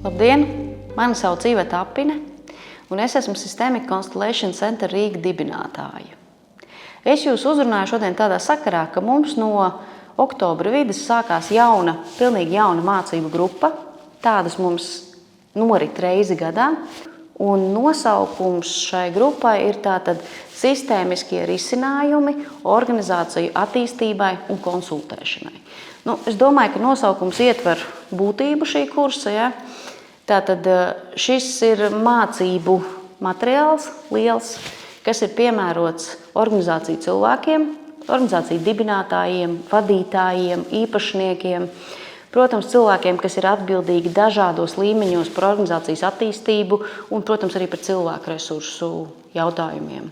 Labdien! Mani sauc Iveta Apine, un es esmu Systemic Constellation Center Rīga dibinātāja. Es jūs uzrunāju šodien tādā sakarā, ka mums no oktobra vides sākās pilnīgi jauna mācību grupa. Tādas mums norit reizi gadā, un nosaukums šai grupai ir tātad sistēmiskie risinājumi organizāciju attīstībai un konsultēšanai. Es domāju, ka nosaukums ietver būtību šī kursa. Ja? Tātad šis ir mācību materiāls liels, kas ir piemērots organizāciju cilvēkiem, organizāciju dibinātājiem, vadītājiem, īpašniekiem, protams, cilvēkiem, kas ir atbildīgi dažādos līmeņos par organizācijas attīstību un, protams, arī par cilvēku resursu jautājumiem.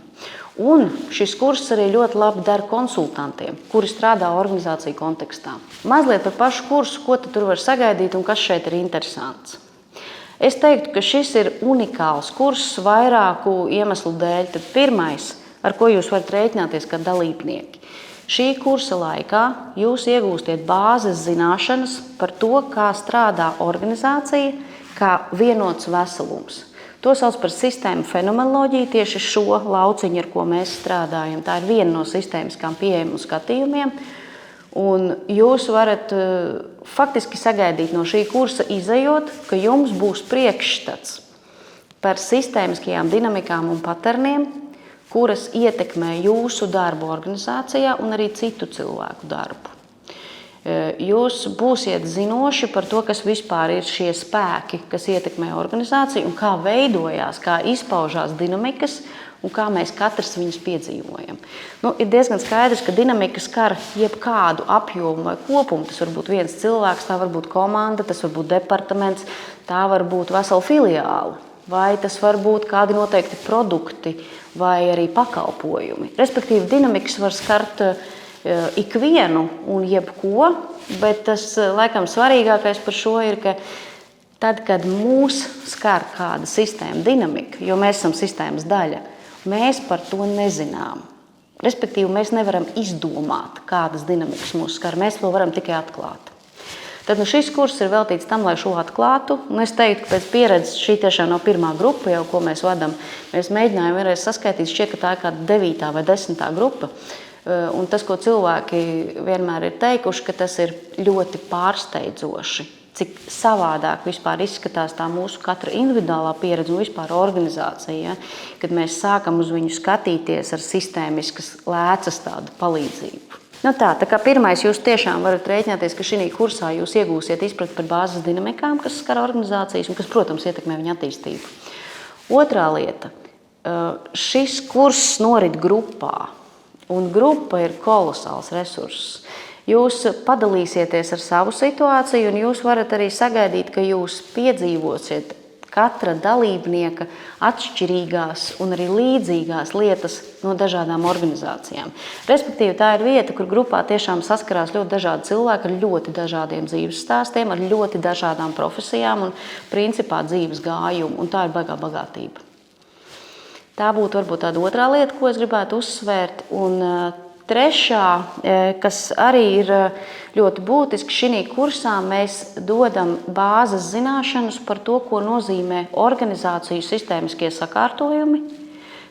Un šis kurs arī ļoti labi der konsultantiem, kuri strādā organizāciju kontekstā. Mazliet par pašu kursu, ko tu tur var sagaidīt un kas šeit ir interesants. Es teiktu, ka šis ir unikāls kurs vairāku iemeslu dēļ. Tad pirmais, ar ko jūs varat rēķināties kā dalībnieki. Šī kursa laikā jūs iegūstiet bāzes zināšanas par to, kā strādā organizācija, kā vienots veselums. To sauc par sistēmu fenomenoloģiju, tieši šo lauciņu, ar ko mēs strādājam. Tā ir viena no sistēmiskām pieejām un skatījumiem. Un jūs varat faktiski sagaidīt no šī kursa izejot, ka jums būs priekšstats par sistēmiskajām dinamikām un paterniem, kuras ietekmē jūsu darbu organizācijā un arī citu cilvēku darbu. Jūs būsiet zinoši par to, kas vispār ir šie spēki, kas ietekmē organizāciju un kā veidojās, kā izpaužās dinamikas un kā mēs katrs viņus piedzīvojam. Ir diezgan skaidrs, ka dinamika skar jebkādu apjomu vai kopumu. Tas var būt viens cilvēks, tā var būt komanda, tas var būt departaments, tā var būt vesela filiāla, vai tas var būt kādi noteikti produkti vai arī pakalpojumi. Respektīvi, dinamikas var skart ikvienu un jebko, bet tas laikam svarīgākais par šo ir, ka tad, kad mūs skar kāda sistēma dinamika, jo mēs esam sistēmas daļa, mēs par to nezinām. Respektīvi, mēs nevaram izdomāt, kādas dinamikas mūs skar, mēs to varam tikai atklāt. Tad šis kurs ir veltīts tam, lai šo atklātu, un es teiktu, ka pēc pieredzes šī tiešām nav pirmā grupa, jau ko mēs vadam. Mēs mēģinājām vienreiz saskaitīt, šķiet, ka tā ir kāda 9. vai 10. grupa. Un tas, ko cilvēki vienmēr ir teikuši, ka tas ir ļoti pārsteidzoši, cik savādāk vispār izskatās tā mūsu katra individuālā pieredze un vispār organizācija, ja? Kad mēs sākam uz viņu skatīties ar sistēmiskas lēcas tādu palīdzību. Tā kā pirmais, jūs tiešām varat rēķināties, ka šī kursā jūs iegūsiet izpratni par bāzes dinamikām, kas skar organizācijas un kas, protams, ietekmē viņa attīstību. Otrā lieta. Šis kurs norit grupā. Un grupa ir kolosāls resurss. Jūs padalīsieties ar savu situāciju, un jūs varat arī sagaidīt, ka jūs piedzīvosiet katra dalībnieka atšķirīgās un arī līdzīgās lietas no dažādām organizācijām. Respektīvi, tā ir vieta, kur grupā tiešām saskarās ļoti dažādi cilvēki ar ļoti dažādiem dzīves stāstiem, ar ļoti dažādām profesijām un principā dzīves gājumu, un tā ir baigā bagātība. Tā būtu varbūt tāda otrā lieta, ko es gribētu uzsvērt. Un trešā, kas arī ir ļoti būtiski, šī kursā mēs dodam bāzes zināšanas par to, ko nozīmē organizāciju sistēmiskie sakārtojumi,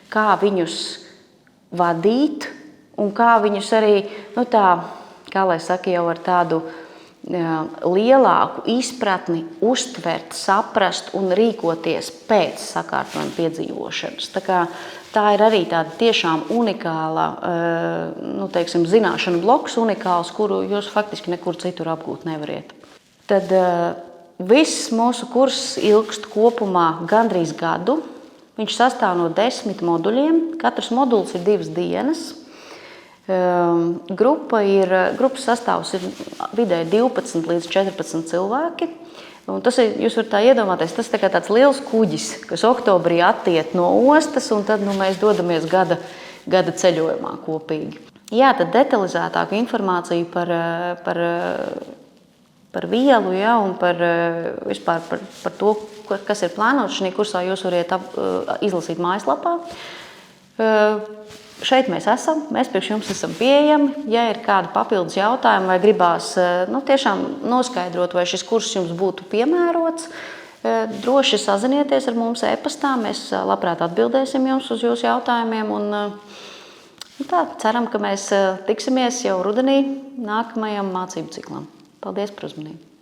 kā viņus vadīt un kā viņus arī, kā lai saka, jau ar tādu lielāku izpratni uztvert, saprast un rīkoties pēc sakārtojuma piedzīvošanas. Tā ir arī tāda tiešām unikāla, zināšanu bloks unikāls, kuru jūs faktiski nekur citur apgūt nevariet. Tad viss mūsu kurs ilgst kopumā gandrīz gadu. Viņš sastāv no 10 moduļiem. Katrs moduls ir 2 dienas. Grupas sastāvs ir vidēji 12 līdz 14 cilvēki. Un tas ir, jūs varat tā iedomāties, tas ir tāds liels kuģis, kas oktobrī attiet no ostas, un tad mēs dodamies gada ceļojumā kopīgi. Jā, tad detalizētāku informāciju par vielu, ja, un vispār par to, kas ir plānots šajā kursā, jūs varat izlasīt mājaslapā. Šeit mēs esam, mēs priekš jums esam pieejami. Ja ir kādi papildus jautājumi vai gribās tiešām noskaidrot, vai šis kurs jums būtu piemērots, Droši sazinieties ar mums e-pastā. Mēs labprāt atbildēsim jums uz jūsu jautājumiem. Ceram, ka mēs tiksimies jau rudenī nākamajam mācību ciklam. Paldies par uzmanību!